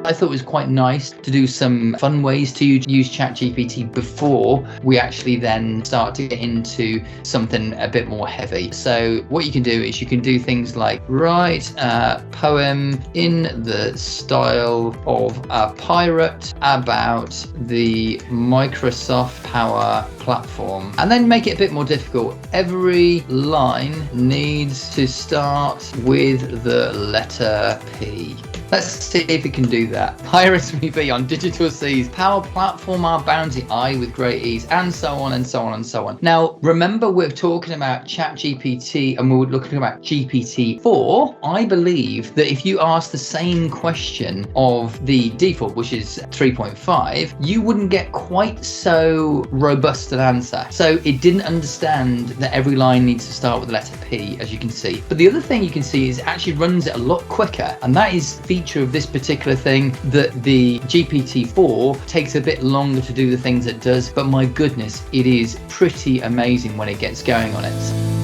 I thought it was quite nice to do some fun ways to use ChatGPT before we actually then start to get into something a bit more heavy. So what you can do is you can do things like write a poem in the style of a pirate about the Microsoft Power Platform, and then make it a bit more difficult. Every line needs to start with the letter P. Let's see if it can do that. Pirates me be on digital seas, Power Platform our bounty I with great ease, and so on and so on and so on. Now, remember we're talking about ChatGPT and we're looking about GPT-4. I believe that if you ask the same question of the default, which is 3.5, you wouldn't get quite so robust an answer. So it didn't understand that every line needs to start with the letter P, as you can see. But the other thing you can see is it actually runs it a lot quicker, and that is feature of this particular thing, that the GPT-4 takes a bit longer to do the things it does, but my goodness, it is pretty amazing when it gets going on it.